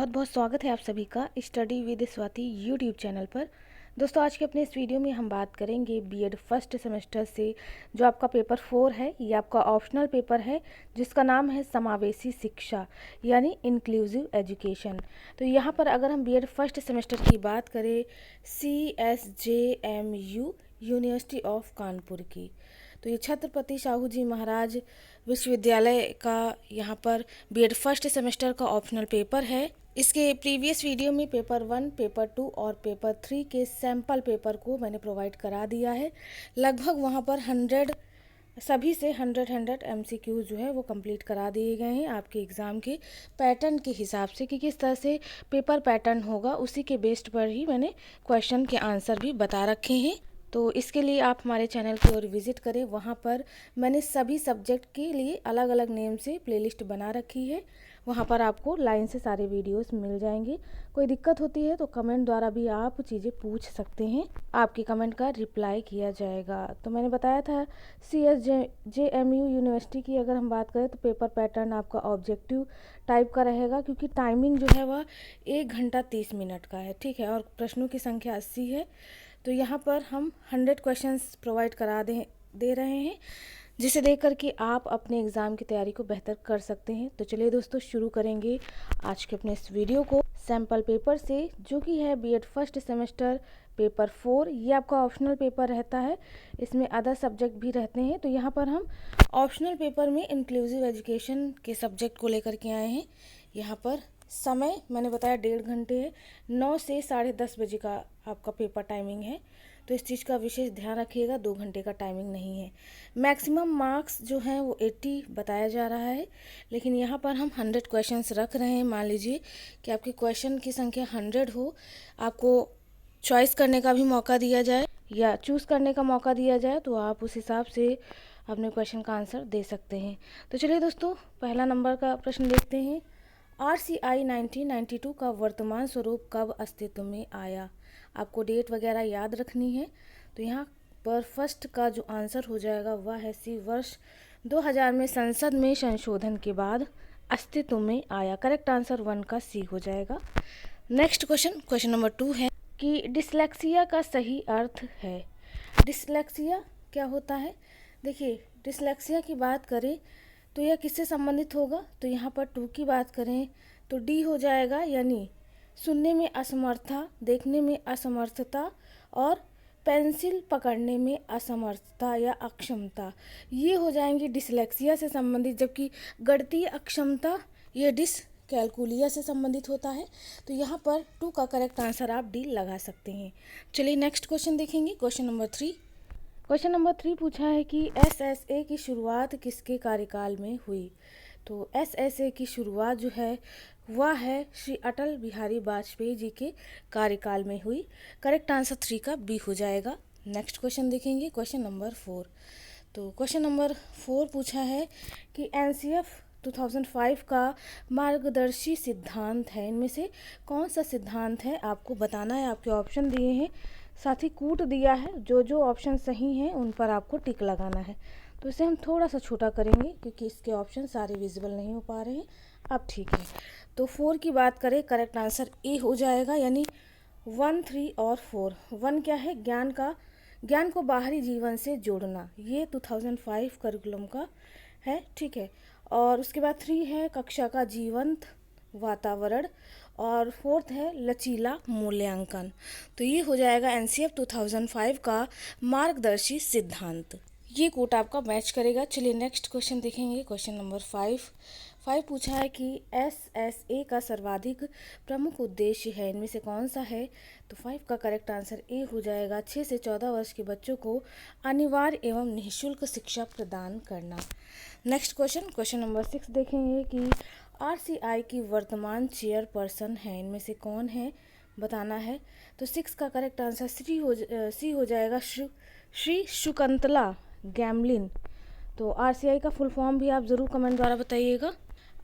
बहुत बहुत स्वागत है आप सभी का study with Swati YouTube channel पर। दोस्तों, आज के अपने इस वीडियो में हम बात करेंगे बीएड फर्स्ट सेमेस्टर से जो आपका पेपर 4 है। ये आपका ऑप्शनल पेपर है जिसका नाम है समावेशी शिक्षा यानी इंक्लूसिव एजुकेशन। तो यहाँ पर अगर हम बीएड फर्स्ट सेमेस्टर की बात करें CSJMU यूनिवर्सिटी ऑफ कानपुर की, तो ये छत्रपति शाहू जी महाराज विश्वविद्यालय का यहाँ पर बीएड फर्स्ट सेमेस्टर का ऑप्शनल पेपर है। इसके प्रीवियस वीडियो में पेपर 1, पेपर 2 और पेपर 3 के सैम्पल पेपर को मैंने प्रोवाइड करा दिया है। लगभग वहाँ पर 100 से 100 MCQ जो है वो कंप्लीट करा दिए गए हैं आपके एग्ज़ाम के पैटर्न के हिसाब से कि किस तरह से पेपर पैटर्न होगा, उसी के बेस्ड पर ही मैंने क्वेश्चन के आंसर भी बता रखे हैं। तो इसके लिए आप हमारे चैनल की ओर विज़िट करें, वहाँ पर मैंने सभी सब्जेक्ट के लिए अलग अलग नेम से प्लेलिस्ट बना रखी है। वहाँ पर आपको लाइन से सारे वीडियोस मिल जाएंगे। कोई दिक्कत होती है तो कमेंट द्वारा भी आप चीज़ें पूछ सकते हैं, आपके कमेंट का रिप्लाई किया जाएगा। तो मैंने बताया था CSJMU यूनिवर्सिटी की अगर हम बात करें तो पेपर पैटर्न आपका ऑब्जेक्टिव टाइप का रहेगा, क्योंकि टाइमिंग जो है वह 1 घंटा 30 मिनट का है, ठीक है, और प्रश्नों की संख्या 80 है। तो यहाँ पर हम 100 क्वेश्चंस प्रोवाइड करा दे रहे हैं, जिसे देख कर के आप अपने एग्ज़ाम की तैयारी को बेहतर कर सकते हैं। तो चलिए दोस्तों, शुरू करेंगे आज के अपने इस वीडियो को सैम्पल पेपर से, जो कि है बीएड फर्स्ट सेमेस्टर पेपर 4। ये आपका ऑप्शनल पेपर रहता है, इसमें अदर सब्जेक्ट भी रहते हैं। तो यहाँ पर हम ऑप्शनल पेपर में इंक्लूसिव एजुकेशन के सब्जेक्ट को लेकर के आए हैं। यहाँ पर समय मैंने बताया 1.5 घंटे है, 9 से 10:30 बजे का आपका पेपर टाइमिंग है। तो इस चीज़ का विशेष ध्यान रखिएगा, 2 घंटे का टाइमिंग नहीं है। मैक्सिमम मार्क्स जो हैं वो 80 बताया जा रहा है, लेकिन यहाँ पर हम 100 क्वेश्चंस रख रहे हैं। मान लीजिए कि आपके क्वेश्चन की संख्या 100 हो, आपको चॉइस करने का भी मौका दिया जाए या चूज़ करने का मौका दिया जाए, तो आप उस हिसाब से अपने क्वेश्चन का आंसर दे सकते हैं। तो चलिए दोस्तों, पहला नंबर का प्रश्न देखते हैं। RCI 1992 का वर्तमान स्वरूप कब अस्तित्व में आया? आपको डेट वगैरह याद रखनी है। तो यहाँ पर फर्स्ट का जो आंसर हो जाएगा वह है सी, वर्ष 2000 में संसद में संशोधन के बाद अस्तित्व में आया। करेक्ट आंसर 1 का सी हो जाएगा। नेक्स्ट क्वेश्चन नंबर 2 है कि डिसलेक्सिया का सही अर्थ है। डिसलेक्सिया क्या होता है? देखिए, डिसलेक्सिया की बात करें तो यह किससे संबंधित होगा? तो यहाँ पर 2 की बात करें तो डी हो जाएगा, यानी सुनने में असमर्थता, देखने में असमर्थता और पेंसिल पकड़ने में असमर्थता या अक्षमता, ये हो जाएंगी डिसलेक्सिया से संबंधित। जबकि गणितीय अक्षमता ये डिसकैलकुलिया से संबंधित होता है। तो यहाँ पर 2 का करेक्ट आंसर आप डी लगा सकते हैं। चलिए नेक्स्ट क्वेश्चन देखेंगे, क्वेश्चन नंबर 3। क्वेश्चन नंबर 3 पूछा है कि SSA की शुरुआत किसके कार्यकाल में हुई? तो SSA की शुरुआत जो है वह है श्री अटल बिहारी वाजपेयी जी के कार्यकाल में हुई। करेक्ट आंसर 3 का बी हो जाएगा। नेक्स्ट क्वेश्चन देखेंगे, क्वेश्चन नंबर 4। तो क्वेश्चन नंबर 4 पूछा है कि NCF 2005 का मार्गदर्शी सिद्धांत है, इनमें से कौन सा सिद्धांत है? आपको बताना है। आपके ऑप्शन दिए हैं, साथ ही कूट दिया है। जो ऑप्शन सही हैं उन पर आपको टिक लगाना है। तो इसे हम थोड़ा सा छोटा करेंगे क्योंकि इसके ऑप्शन सारे विजिबल नहीं हो पा रहे हैं। अब ठीक है, तो 4 की बात करें, करेक्ट आंसर ए हो जाएगा, यानी 1, 3 और 4। 1 क्या है? ज्ञान को बाहरी जीवन से जोड़ना, ये 2005 करिकुलम का है, ठीक है। और उसके बाद 3 है कक्षा का जीवंत वातावरण, और 4th है लचीला मूल्यांकन। तो ये हो जाएगा NCF 2005 का मार्गदर्शी सिद्धांत। ये कोट आपका मैच करेगा। चलिए नेक्स्ट क्वेश्चन देखेंगे, क्वेश्चन नंबर 5 पूछा है कि SSA का सर्वाधिक प्रमुख उद्देश्य है, इनमें से कौन सा है? तो 5 का करेक्ट आंसर ए हो जाएगा, 6 से 14 वर्ष के बच्चों को अनिवार्य एवं निःशुल्क शिक्षा प्रदान करना। नेक्स्ट क्वेश्चन नंबर 6 देखेंगे कि RCI की वर्तमान चेयरपर्सन है, इनमें से कौन है? बताना है। तो 6 का करेक्ट आंसर सी हो जाएगा, श्री शकुंतला गैमलिन। तो RCI का फुल फॉर्म भी आप ज़रूर कमेंट द्वारा बताइएगा।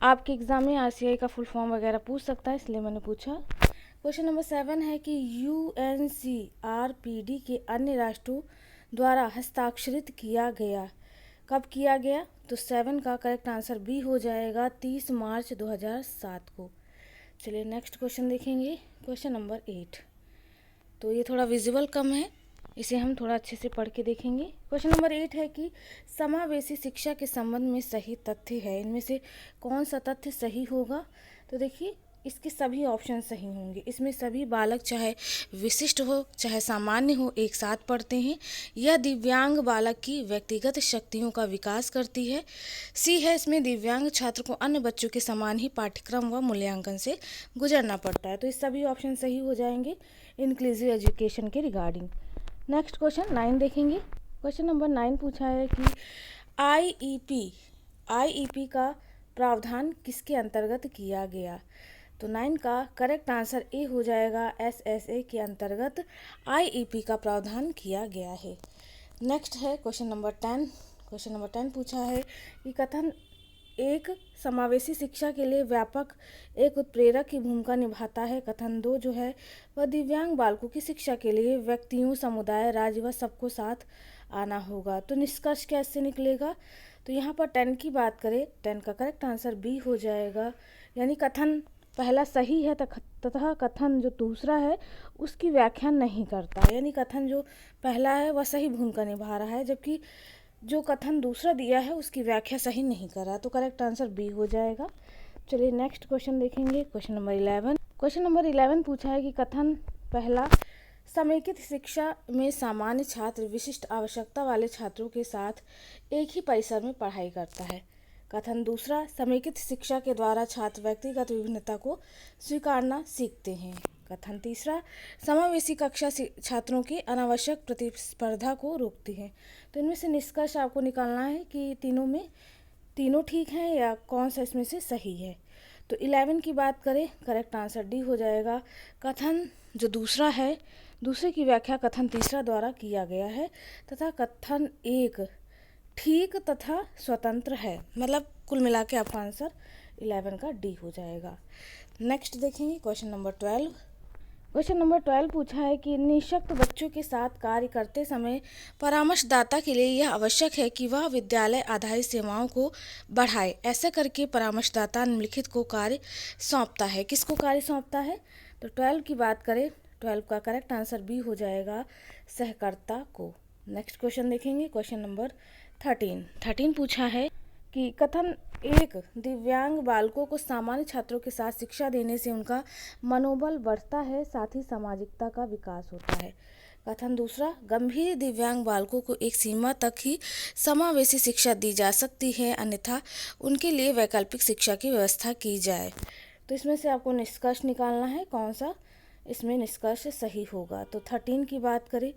आपके एग्ज़ाम में RCI का फुल फॉर्म वगैरह पूछ सकता है, इसलिए मैंने पूछा। क्वेश्चन नंबर 7 है कि UNCRPD के अन्य राष्ट्रों द्वारा हस्ताक्षरित किया गया, कब किया गया? तो 7 का करेक्ट आंसर बी हो जाएगा, 30 मार्च 2007 को। चलिए नेक्स्ट क्वेश्चन देखेंगे, क्वेश्चन नंबर 8। तो ये थोड़ा विजुअल कम है, इसे हम थोड़ा अच्छे से पढ़ के देखेंगे। क्वेश्चन नंबर 8 है कि समावेशी शिक्षा के संबंध में सही तथ्य है, इनमें से कौन सा तथ्य सही होगा। तो देखिए इसके सभी ऑप्शन सही होंगे। इसमें सभी बालक चाहे विशिष्ट हो चाहे सामान्य हो एक साथ पढ़ते हैं। यह दिव्यांग बालक की व्यक्तिगत शक्तियों का विकास करती है। सी है, इसमें दिव्यांग छात्र को अन्य बच्चों के समान ही पाठ्यक्रम व मूल्यांकन से गुजरना पड़ता है। तो इस सभी ऑप्शन सही हो जाएंगे इंक्लूसिव एजुकेशन के रिगार्डिंग। नेक्स्ट क्वेश्चन 9 देखेंगे। क्वेश्चन नंबर 9 पूछा है कि आईईपी का प्रावधान किसके अंतर्गत किया गया। तो 9 का करेक्ट आंसर ए हो जाएगा, एसएसए के अंतर्गत आईईपी का प्रावधान किया गया है। नेक्स्ट है क्वेश्चन नंबर 10। क्वेश्चन नंबर 10 पूछा है कि कथन एक समावेशी शिक्षा के लिए व्यापक एक उत्प्रेरक की भूमिका निभाता है। कथन 2 जो है वह दिव्यांग बालकों की शिक्षा के लिए व्यक्तियों, समुदाय, राज्य व सबको साथ आना होगा। तो निष्कर्ष कैसे निकलेगा। तो यहाँ पर 10 की बात करें, 10 का करेक्ट आंसर बी हो जाएगा, यानी कथन पहला सही है तथा कथन जो दूसरा है उसकी व्याख्या नहीं करता, यानी कथन जो पहला है वह सही भूमिका निभा रहा है, जबकि जो कथन दूसरा दिया है उसकी व्याख्या सही नहीं कर रहा। तो करेक्ट आंसर बी हो जाएगा। चलिए नेक्स्ट क्वेश्चन देखेंगे, क्वेश्चन नंबर 11। क्वेश्चन नंबर 11 पूछा है कि कथन पहला समेकित शिक्षा में सामान्य छात्र विशिष्ट आवश्यकता वाले छात्रों के साथ एक ही परिसर में पढ़ाई करता है। कथन दूसरा समेकित शिक्षा के द्वारा छात्र व्यक्तिगत विभिन्नता को स्वीकारना सीखते हैं। कथन तीसरा समावेशी कक्षा छात्रों की अनावश्यक प्रतिस्पर्धा को रोकती है। तो इनमें से निष्कर्ष आपको निकालना है कि तीनों ठीक हैं या कौन सा इसमें से सही है। तो 11 की बात करें, करेक्ट आंसर डी हो जाएगा। कथन जो दूसरा है, दूसरे की व्याख्या कथन तीसरा द्वारा किया गया है तथा कथन एक ठीक तथा स्वतंत्र है। मतलब कुल मिला के आपका आंसर 11 का डी हो जाएगा। नेक्स्ट देखेंगे क्वेश्चन नंबर 12। क्वेश्चन नंबर 12 पूछा है कि निःशक्त बच्चों के साथ कार्य करते समय परामर्शदाता के लिए यह आवश्यक है कि वह विद्यालय आधारित सेवाओं को बढ़ाए। ऐसा करके परामर्शदाता निम्नलिखित को कार्य सौंपता है। किसको कार्य सौंपता है। तो 12 की बात करें, 12 का करेक्ट आंसर बी हो जाएगा, सहकर्ता को। नेक्स्ट क्वेश्चन देखेंगे, क्वेश्चन नंबर 13 पूछा है कि कथन एक दिव्यांग बालकों को सामान्य छात्रों के साथ शिक्षा देने से उनका मनोबल बढ़ता है, साथ ही सामाजिकता का विकास होता है। कथन दूसरा गंभीर दिव्यांग बालकों को एक सीमा तक ही समावेशी शिक्षा दी जा सकती है, अन्यथा उनके लिए वैकल्पिक शिक्षा की व्यवस्था की जाए। तो इसमें से आपको निष्कर्ष निकालना है कौन सा इसमें निष्कर्ष सही होगा। तो 13 की बात करें,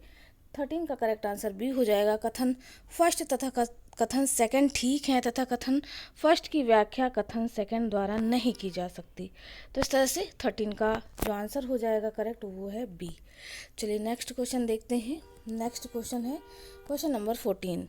13 का करेक्ट आंसर बी हो जाएगा। कथन फर्स्ट तथा कथन सेकंड ठीक है तथा कथन फर्स्ट की व्याख्या कथन सेकंड द्वारा नहीं की जा सकती। तो इस तरह से 13 का जो आंसर हो जाएगा करेक्ट वो है बी। चलिए नेक्स्ट क्वेश्चन देखते हैं। नेक्स्ट क्वेश्चन है क्वेश्चन नंबर 14।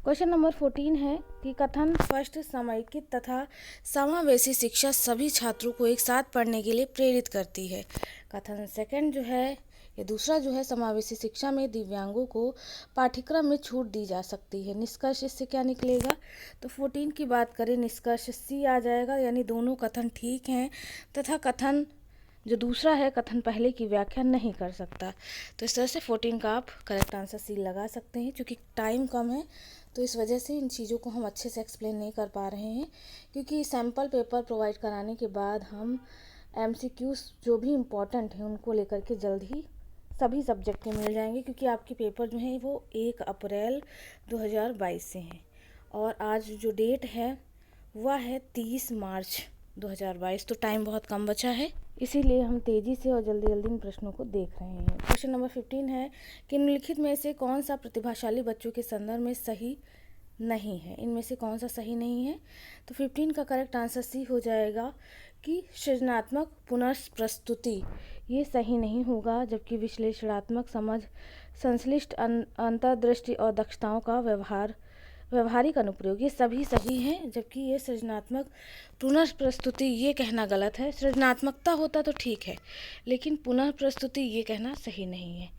क्वेश्चन नंबर 14 है कि कथन फर्स्ट समेकित तथा समावेशी शिक्षा सभी छात्रों को एक साथ पढ़ने के लिए प्रेरित करती है। कथन सेकंड जो है ये दूसरा जो है समावेशी शिक्षा में दिव्यांगों को पाठ्यक्रम में छूट दी जा सकती है। निष्कर्ष इससे क्या निकलेगा। तो 14 की बात करें, निष्कर्ष सी आ जाएगा, यानी दोनों कथन ठीक हैं तथा कथन जो दूसरा है कथन पहले की व्याख्या नहीं कर सकता। तो इस तरह से 14 का आप करेक्ट आंसर सी लगा सकते हैं। क्योंकि टाइम कम है तो इस वजह से इन चीज़ों को हम अच्छे से एक्सप्लेन नहीं कर पा रहे हैं, क्योंकि सैम्पल पेपर प्रोवाइड कराने के बाद हम MCQs जो भी इम्पोर्टेंट हैं उनको लेकर के जल्द ही सभी सब्जेक्ट के मिल जाएंगे, क्योंकि आपके पेपर जो हैं वो 1 अप्रैल 2022 से हैं और आज जो डेट है वह है 30 मार्च 2022। तो टाइम बहुत कम बचा है, इसीलिए हम तेज़ी से और जल्दी जल्दी इन प्रश्नों को देख रहे हैं। क्वेश्चन नंबर 15 है कि निम्नलिखित में से कौन सा प्रतिभाशाली बच्चों के संदर्भ में सही नहीं है। इनमें से कौन सा सही नहीं है। तो 15 का करेक्ट आंसर सी हो जाएगा कि सृजनात्मक पुनर्प्रस्तुति ये सही नहीं होगा, जबकि विश्लेषणात्मक समझ, संश्लिष्ट अंतर्दृष्टि और दक्षताओं का व्यवहारिक अनुप्रयोग ये सभी सही हैं, जबकि ये सृजनात्मक पुनर्प्रस्तुति ये कहना गलत है। सृजनात्मकता होता तो ठीक है, लेकिन पुनर्प्रस्तुति ये कहना सही नहीं है।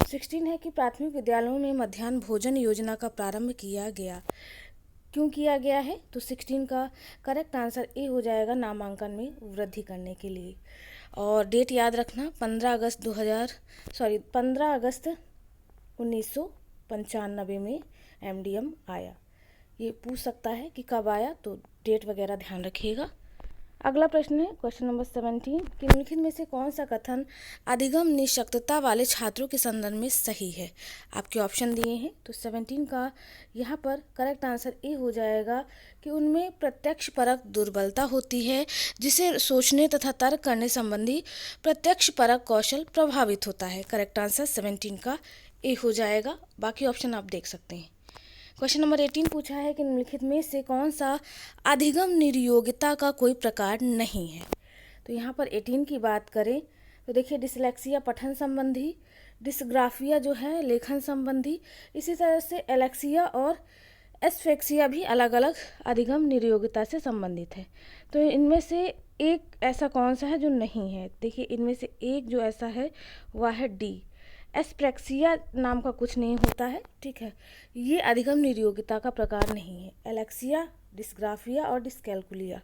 16 है कि प्राथमिक विद्यालयों में मध्याह्न भोजन योजना का प्रारंभ किया गया। क्यों किया गया है? तो 16 का करेक्ट आंसर ए हो जाएगा, नामांकन में वृद्धि करने के लिए। और डेट याद रखना, 15 अगस्त 1995 में MDM आया। ये पूछ सकता है कि कब आया, तो डेट वगैरह ध्यान रखिएगा। अगला प्रश्न है क्वेश्चन नंबर 17 कि निम्नलिखित में से कौन सा कथन अधिगम निःशक्तता वाले छात्रों के संदर्भ में सही है? आपके ऑप्शन दिए हैं, तो 17 का यहाँ पर करेक्ट आंसर ए हो जाएगा कि उनमें प्रत्यक्ष परक दुर्बलता होती है, जिसे सोचने तथा तर्क करने संबंधी प्रत्यक्ष परक कौशल प्रभावित होता है। करेक्ट आंसर 17 का ए हो जाएगा। बाकी ऑप्शन आप देख सकते हैं। क्वेश्चन नंबर 18 पूछा है कि निम्नलिखित में से कौन सा अधिगम निर्योग्यता का कोई प्रकार नहीं है? तो यहाँ पर 18 की बात करें तो देखिए, डिसलेक्सिया पठन संबंधी, डिस्ग्राफिया जो है लेखन संबंधी, इसी तरह से एलेक्सिया और एस्फेक्सिया भी अलग अलग अधिगम निर्योग्यता से संबंधित है। तो इनमें से एक ऐसा कौन सा है जो नहीं है? देखिए, इनमें से एक जो ऐसा है वह है डी, एस्प्रेक्सिया नाम का कुछ नहीं होता है। ठीक है, ये अधिगम निर्योग्यता का प्रकार नहीं है। एलेक्सिया, डिस्ग्राफिया और डिस्कैल्कुलिया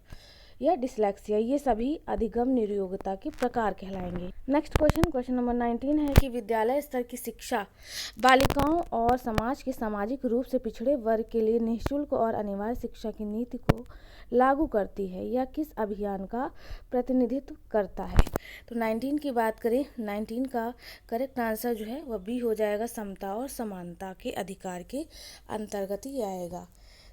या डिसलेक्सिया, ये सभी अधिगम निर्योग्यता के प्रकार कहलाएंगे। नेक्स्ट क्वेश्चन नंबर 19 है कि विद्यालय स्तर की शिक्षा बालिकाओं और समाज के सामाजिक रूप से पिछड़े वर्ग के लिए निःशुल्क और अनिवार्य शिक्षा की नीति को लागू करती है या किस अभियान का प्रतिनिधित्व करता है? तो 19 की बात करें, 19 का करेक्ट आंसर जो है वह बी हो जाएगा, समता और समानता के अधिकार के अंतर्गत ही आएगा।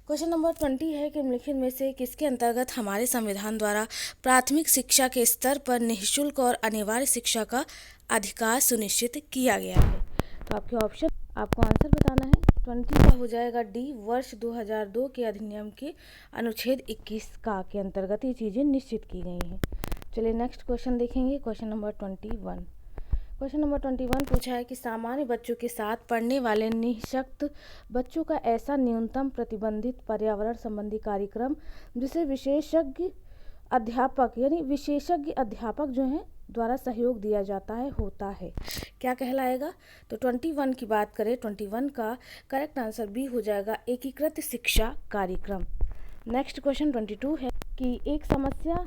क्वेश्चन नंबर 20 है कि निम्नलिखित में से किसके अंतर्गत हमारे संविधान द्वारा प्राथमिक शिक्षा के स्तर पर निःशुल्क और अनिवार्य शिक्षा का अधिकार सुनिश्चित किया गया है? तो आपके ऑप्शन, आपको आंसर बताना है। 20 का हो जाएगा डी, वर्ष 2002 के अधिनियम के अनुच्छेद 21 का के अंतर्गत ये चीज़ें निश्चित की गई हैं। चलिए नेक्स्ट क्वेश्चन देखेंगे, क्वेश्चन नंबर 21। क्वेश्चन नंबर 21 पूछा है कि सामान्य बच्चों के साथ पढ़ने वाले निःशक्त बच्चों का ऐसा न्यूनतम प्रतिबंधित पर्यावरण संबंधी कार्यक्रम जिसे विशेषज्ञ अध्यापक जो हैं द्वारा सहयोग दिया जाता है होता है, क्या कहलाएगा? तो 21 की बात करें, 21 का करेक्ट आंसर बी हो जाएगा, एकीकृत शिक्षा कार्यक्रम। नेक्स्ट क्वेश्चन 22 है कि एक समस्या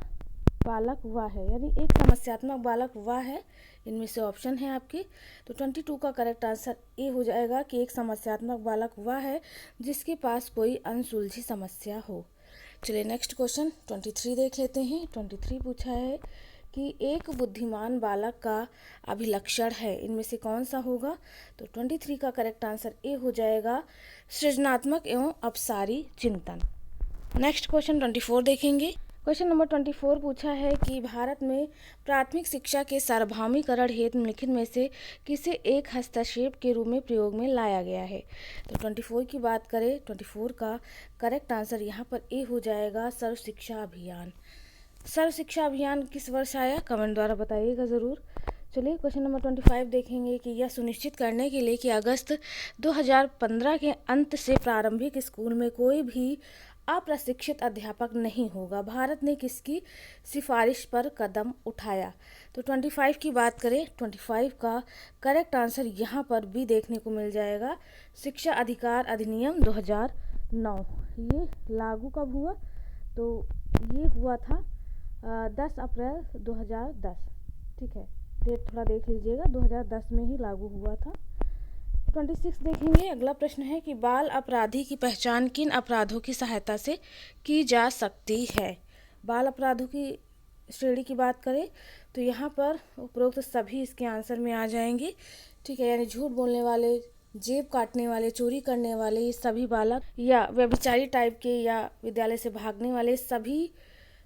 बालक वह है, यानी एक समस्यात्मक बालक वह है। इनमें से ऑप्शन है आपके, तो 22 का करेक्ट आंसर ए हो जाएगा कि एक समस्यात्मक बालक वह है जिसके पास कोई अनसुलझी समस्या हो। चलिए नेक्स्ट क्वेश्चन 23 देख लेते हैं। 23 पूछा है कि एक बुद्धिमान बालक का अभिलक्षण है, इनमें से कौन सा होगा? तो 23 का करेक्ट आंसर ए हो जाएगा, सृजनात्मक एवं अपसारी चिंतन। नेक्स्ट क्वेश्चन 24 देखेंगे। क्वेश्चन नंबर 24 पूछा है कि भारत में प्राथमिक शिक्षा के सार्वभौमिकरण हेतु निम्नलिखित में से किसे एक हस्तक्षेप के रूप में प्रयोग में लाया गया है? तो 24 की बात करें, 24 का करेक्ट आंसर यहाँ पर ए हो जाएगा, सर्व शिक्षा अभियान। सर्व शिक्षा अभियान किस वर्ष आया? कमेंट द्वारा बताइएगा ज़रूर। चलिए क्वेश्चन नंबर 25 देखेंगे कि यह सुनिश्चित करने के लिए कि अगस्त 2015 के अंत से प्रारंभिक स्कूल में कोई भी अप्रशिक्षित अध्यापक नहीं होगा, भारत ने किसकी सिफारिश पर कदम उठाया? तो 25 की बात करें, 25 का करेक्ट आंसर यहाँ पर भी देखने को मिल जाएगा, शिक्षा अधिकार अधिनियम 2009। ये लागू कब हुआ? तो ये हुआ था 10 अप्रैल 2010। ठीक है, डेट थोड़ा देख लीजिएगा, 2010 में ही लागू हुआ था। 26 देखेंगे। अगला प्रश्न है कि बाल अपराधी की पहचान किन अपराधों की सहायता से की जा सकती है? बाल अपराधों की श्रेणी की बात करें तो यहाँ पर उपरोक्त सभी इसके आंसर में आ जाएंगे। ठीक है, यानी झूठ बोलने वाले, जेब काटने वाले, चोरी करने वाले, ये सभी बालक, या व्यभिचारी टाइप के, या विद्यालय से भागने वाले, सभी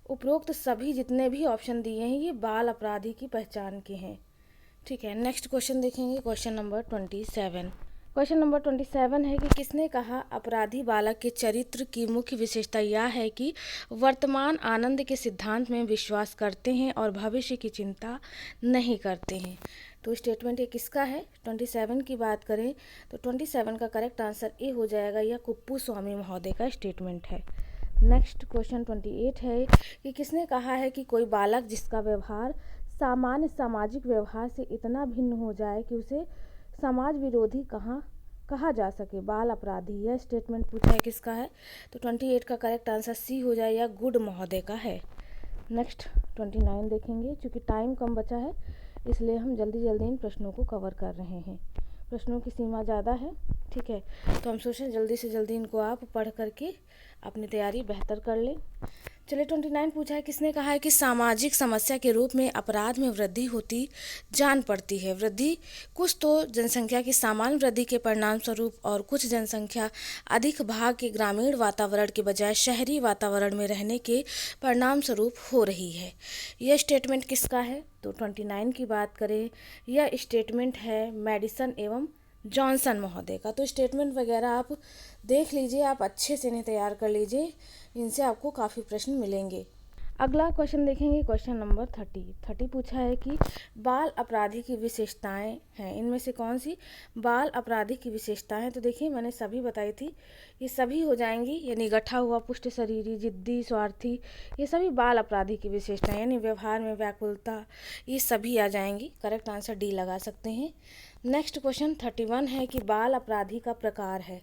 उपरोक्त सभी जितने भी ऑप्शन दिए हैं ये बाल अपराधी की पहचान के हैं। ठीक है, नेक्स्ट क्वेश्चन देखेंगे, क्वेश्चन नंबर 27। क्वेश्चन नंबर 27 है कि किसने कहा अपराधी बालक के चरित्र की मुख्य विशेषता यह है कि वर्तमान आनंद के सिद्धांत में विश्वास करते हैं और भविष्य की चिंता नहीं करते हैं? तो स्टेटमेंट ये किसका है? 27 की बात करें तो 27 का करेक्ट आंसर ए हो जाएगा, यह कुप्पू स्वामी महोदय का स्टेटमेंट है। नेक्स्ट क्वेश्चन 28 है कि किसने कहा है कि कोई बालक जिसका व्यवहार सामान्य सामाजिक व्यवहार से इतना भिन्न हो जाए कि उसे समाज विरोधी कहा कहा जा सके बाल अपराधी, यह स्टेटमेंट पूछा है किसका है? तो 28 का करेक्ट आंसर सी हो जाए या गुड महोदय का है। नेक्स्ट 29 देखेंगे। चूँकि टाइम कम बचा है इसलिए हम जल्दी जल्दी इन प्रश्नों को कवर कर रहे हैं। प्रश्नों की सीमा ज़्यादा है, ठीक है, तो हम सोचें जल्दी से जल्दी इनको आप पढ़ करके अपनी तैयारी बेहतर कर लें। चलिए 29 पूछा है किसने कहा है कि सामाजिक समस्या के रूप में अपराध में वृद्धि होती जान पड़ती है। वृद्धि कुछ तो जनसंख्या की सामान्य वृद्धि के परिणाम स्वरूप और कुछ जनसंख्या अधिक भाग के ग्रामीण वातावरण के बजाय शहरी वातावरण में रहने के परिणाम स्वरूप हो रही है। यह स्टेटमेंट किसका है? तो 29 की बात करें, यह स्टेटमेंट है मेडिसन एवं जॉनसन महोदय का। तो स्टेटमेंट वगैरह आप देख लीजिए, आप अच्छे से इन्हें तैयार कर लीजिए, इनसे आपको काफ़ी प्रश्न मिलेंगे। अगला क्वेश्चन देखेंगे, क्वेश्चन नंबर 30 पूछा है कि बाल अपराधी की विशेषताएं हैं, इनमें से कौन सी बाल अपराधी की विशेषताएं हैं? तो देखिए मैंने सभी बताई थी, ये सभी हो जाएंगी, यानी गठा हुआ, पुष्ट शरीरी, जिद्दी, स्वार्थी, ये सभी बाल अपराधी की विशेषताएं, यानी व्यवहार में व्याकुलता, ये सभी आ जाएंगी। करेक्ट आंसर डी लगा सकते हैं। नेक्स्ट क्वेश्चन 31 है कि बाल अपराधी का प्रकार है।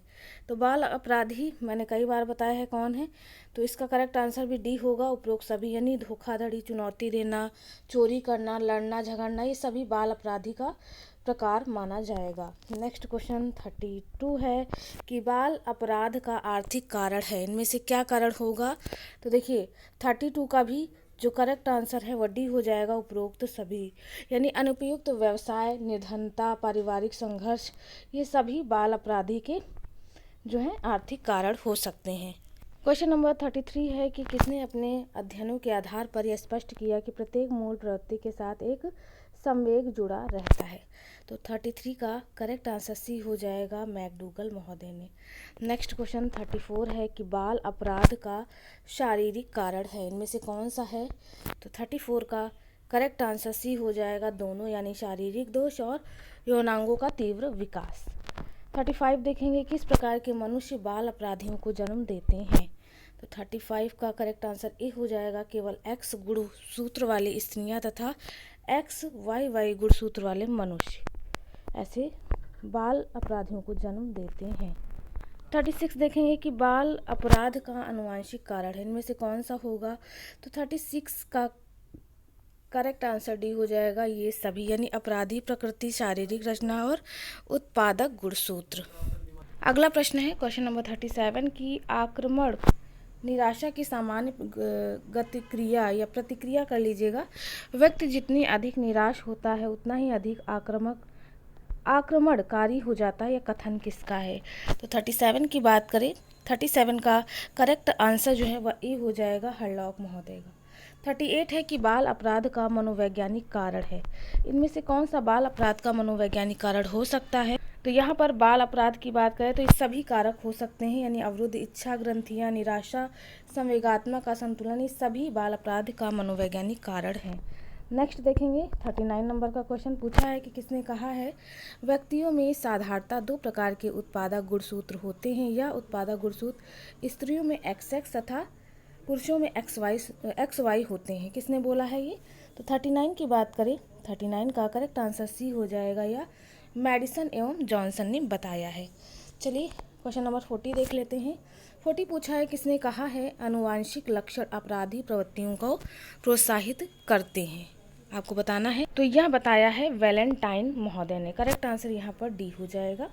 तो बाल अपराधी मैंने कई बार बताया है कौन है, तो इसका करेक्ट आंसर भी डी होगा। उपरोक्त सभी, यानी धोखाधड़ी, चुनौती देना, चोरी करना, लड़ना झगड़ना, ये सभी बाल अपराधी का प्रकार माना जाएगा। नेक्स्ट क्वेश्चन 32 है कि बाल अपराध का आर्थिक कारण है, इनमें से क्या कारण होगा? तो देखिए 32 का भी जो करेक्ट आंसर है वह डी हो जाएगा, उपरोक्त सभी, यानी अनुपयुक्त व्यवसाय, निर्धनता, पारिवारिक संघर्ष, ये सभी बाल अपराधी के जो है आर्थिक कारण हो सकते हैं। क्वेश्चन नंबर 33 है कि किसने अपने अध्ययनों के आधार पर यह स्पष्ट किया कि प्रत्येक मूल प्रवृत्ति के साथ एक संवेग जुड़ा रहता है? तो 33 का करेक्ट आंसर सी हो जाएगा, मैकडूगल महोदय ने। नेक्स्ट क्वेश्चन 34 है कि बाल अपराध का शारीरिक कारण है, इनमें से कौन सा है? तो 34 का करेक्ट आंसर सी हो जाएगा, दोनों, यानी शारीरिक दोष और यौनांगों का तीव्र विकास। 35 देखेंगे, किस प्रकार के मनुष्य बाल अपराधियों को जन्म देते हैं? तो 35 का करेक्ट आंसर ए हो जाएगा, केवल एक्स गुणसूत्र वाली स्त्रियां तथा XYY गुणसूत्र वाले मनुष्य ऐसे बाल अपराधियों को जन्म देते हैं। 36 देखेंगे कि बाल अपराध का आनुवंशिक कारण है, इनमें से कौन सा होगा? तो 36 का करेक्ट आंसर डी हो जाएगा, ये सभी, यानी अपराधी प्रकृति, शारीरिक रचना और उत्पादक गुणसूत्र। अगला प्रश्न है क्वेश्चन नंबर 37 की आक्रमण निराशा की सामान्य गतिक्रिया या प्रतिक्रिया कर लीजिएगा। व्यक्ति जितनी अधिक निराश होता है उतना ही अधिक आक्रमणकारी हो जाता है, यह कथन किसका है? तो 37 की बात करें, 37 का करेक्ट आंसर जो है वह ए हो जाएगा, हरलॉक महोदय का। 38 है कि बाल अपराध का मनोवैज्ञानिक कारण है, इनमें से कौन सा बाल अपराध का मनोवैज्ञानिक कारण हो सकता है? तो यहाँ पर बाल अपराध की बात करें तो ये सभी कारक हो सकते हैं, यानी अवरुद्ध इच्छा ग्रंथियाँ, निराशा, संवेगात्मक असंतुलन, ये सभी बाल अपराध का मनोवैज्ञानिक कारण हैं। नेक्स्ट देखेंगे 39 नंबर का क्वेश्चन पूछा है कि किसने कहा है व्यक्तियों में साधारणतः दो प्रकार के उत्पादक गुणसूत्र होते हैं, या उत्पादक गुणसूत्र स्त्रियों में XX तथा पुरुषों में XY होते हैं, किसने बोला है ये? तो 39 की बात करें, 39 का करेक्ट आंसर सी हो जाएगा, या मेडिसन एवं जॉनसन ने बताया है। चलिए क्वेश्चन नंबर 40 देख लेते हैं। 40 पूछा है किसने कहा है आनुवांशिक लक्षण अपराधी प्रवृत्तियों को प्रोत्साहित करते हैं, आपको बताना है। तो यह बताया है वैलेंटाइन महोदय ने। करेक्ट आंसर यहाँ पर डी हो जाएगा।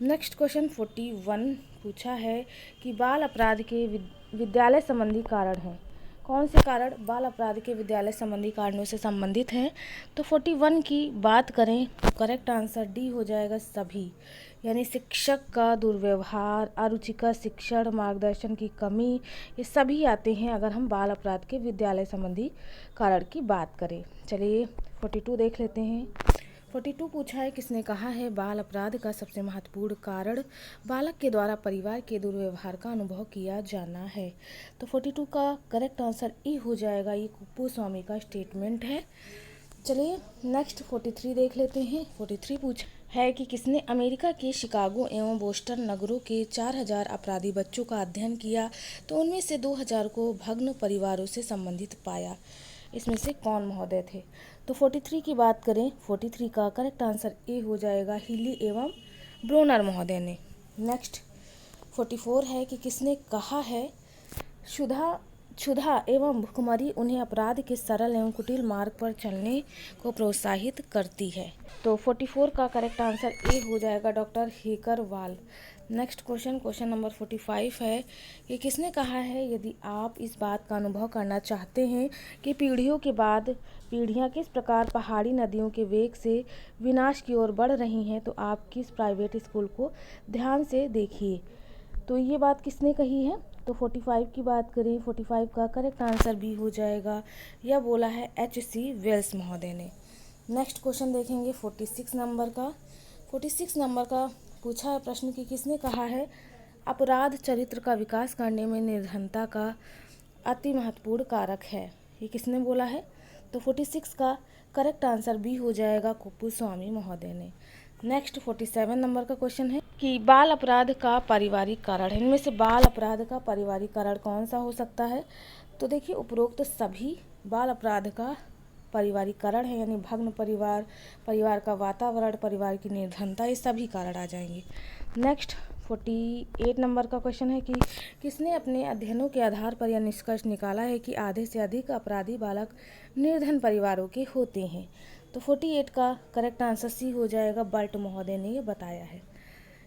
नेक्स्ट क्वेश्चन 41 पूछा है कि बाल अपराध के विद्यालय संबंधी कारण हैं, कौन से कारण बाल अपराध के विद्यालय संबंधी कारणों से संबंधित हैं? तो 41 की बात करें तो करेक्ट आंसर डी हो जाएगा, सभी, यानी शिक्षक का दुर्व्यवहार, अरुचिकर शिक्षण, मार्गदर्शन की कमी, ये सभी आते हैं अगर हम बाल अपराध के विद्यालय संबंधी कारण की बात करें। चलिए 42 देख लेते हैं। 42 पूछा है किसने कहा है बाल अपराध का सबसे महत्वपूर्ण कारण बालक के द्वारा परिवार के दुर्व्यवहार का अनुभव किया जाना है। तो 42 का करेक्ट आंसर ई हो जाएगा, ये कुप्पू स्वामी का स्टेटमेंट है। चलिए नेक्स्ट 43 देख लेते हैं। 43 पूछा है कि किसने अमेरिका के शिकागो एवं बोस्टन नगरों के 4000 अपराधी बच्चों का अध्ययन किया, तो उनमें से 2000 को भग्न परिवारों से संबंधित पाया, इसमें से कौन महोदय थे? तो 43 की बात करें, 43 का करेक्ट आंसर ए हो जाएगा, हिली एवं ब्रोनर महोदय ने। नेक्स्ट 44 है कि किसने कहा है क्षुधा एवं भुखमरी उन्हें अपराध के सरल एवं कुटिल मार्ग पर चलने को प्रोत्साहित करती है। तो 44 का करेक्ट आंसर ए हो जाएगा, डॉक्टर हेकरवाल। नेक्स्ट क्वेश्चन नंबर 45 है कि किसने कहा है यदि आप इस बात का अनुभव करना चाहते हैं कि पीढ़ियों के बाद पीढ़ियां किस प्रकार पहाड़ी नदियों के वेग से विनाश की ओर बढ़ रही हैं, तो आप किस प्राइवेट स्कूल को ध्यान से देखिए। तो ये बात किसने कही है? तो 45 की बात करें, 45 का करेक्ट आंसर भी हो जाएगा, यह बोला है H.C. वेल्स महोदय ने। नेक्स्ट क्वेश्चन देखेंगे 46 नंबर का। 46 नंबर का पूछा है प्रश्न कि किसने कहा है अपराध चरित्र का विकास करने में निर्धनता का अति महत्वपूर्ण कारक है। ये किसने बोला है? तो 46 का करेक्ट आंसर भी हो जाएगा कुप्पुस्वामी महोदय ने। नेक्स्ट 47 नंबर का क्वेश्चन है कि बाल अपराध का पारिवारिक कारण, इनमें से बाल अपराध का पारिवारिक कारण कौन सा हो सकता है? तो देखिए उपरोक्त सभी बाल अपराध का पारिवारिक कारण है, यानी भग्न परिवार, परिवार का वातावरण, परिवार की निर्धनता, ये सभी कारण आ जाएंगे। नेक्स्ट 48 नंबर का क्वेश्चन है कि किसने अपने अध्ययनों के आधार पर यह निष्कर्ष निकाला है कि आधे से अधिक अपराधी बालक निर्धन परिवारों के होते हैं। तो 48 का करेक्ट आंसर सी हो जाएगा, बल्ट महोदय ने ये बताया है।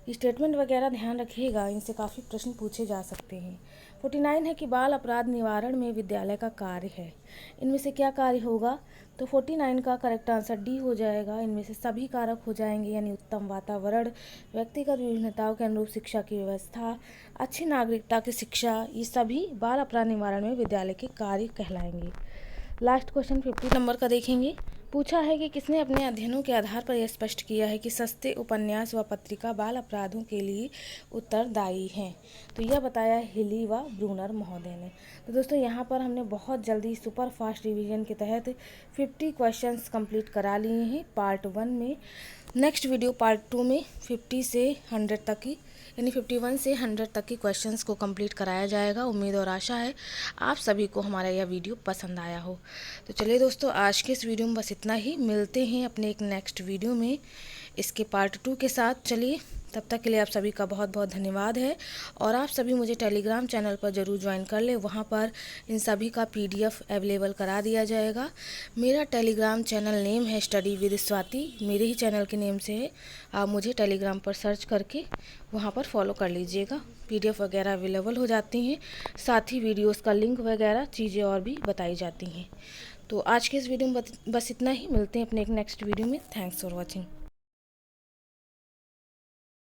स्टेटमेंट वगैरह ध्यान रखिएगा, इनसे काफ़ी प्रश्न पूछे जा सकते हैं। 49 है कि बाल अपराध निवारण में विद्यालय का कार्य है, इनमें से क्या कार्य होगा? तो 49 का करेक्ट आंसर डी हो जाएगा, इनमें से सभी कारक हो जाएंगे, यानी उत्तम वातावरण, व्यक्तिगत विभिन्नताओं के अनुरूप शिक्षा की व्यवस्था, अच्छी नागरिकता की शिक्षा, ये सभी बाल अपराध निवारण में विद्यालय के कार्य कहलाएंगे। लास्ट क्वेश्चन 50 नंबर का देखेंगे। पूछा है कि किसने अपने अध्ययनों के आधार पर यह स्पष्ट किया है कि सस्ते उपन्यास व पत्रिका बाल अपराधों के लिए उत्तरदायी हैं। तो यह बताया हिली व ब्रूनर महोदय ने। तो दोस्तों यहाँ पर हमने बहुत जल्दी सुपर फास्ट रिवीजन के तहत 50 क्वेश्चंस कंप्लीट करा लिए हैं पार्ट 1 में। नेक्स्ट वीडियो पार्ट 2 में 50 से 100 तक की, यानी 51 से 100 तक की क्वेश्चंस को कंप्लीट कराया जाएगा। उम्मीद और आशा है आप सभी को हमारा यह वीडियो पसंद आया हो। तो चलिए दोस्तों, आज के इस वीडियो में बस इतना ही। मिलते हैं अपने एक नेक्स्ट वीडियो में इसके पार्ट 2 के साथ। चलिए, तब तक के लिए आप सभी का बहुत बहुत धन्यवाद है। और आप सभी मुझे टेलीग्राम चैनल पर ज़रूर ज्वाइन कर ले, वहाँ पर इन सभी का PDF अवेलेबल करा दिया जाएगा। मेरा टेलीग्राम चैनल नेम है स्टडी विद स्वाति, मेरे ही चैनल के नेम से है। आप मुझे टेलीग्राम पर सर्च करके वहाँ पर फॉलो कर लीजिएगा। PDF वगैरह अवेलेबल हो जाती हैं, साथ ही वीडियोज़ का लिंक वगैरह चीज़ें और भी बताई जाती हैं। तो आज के इस वीडियो में बस इतना ही। मिलते हैं अपने एक नेक्स्ट वीडियो में। Thanks for watching.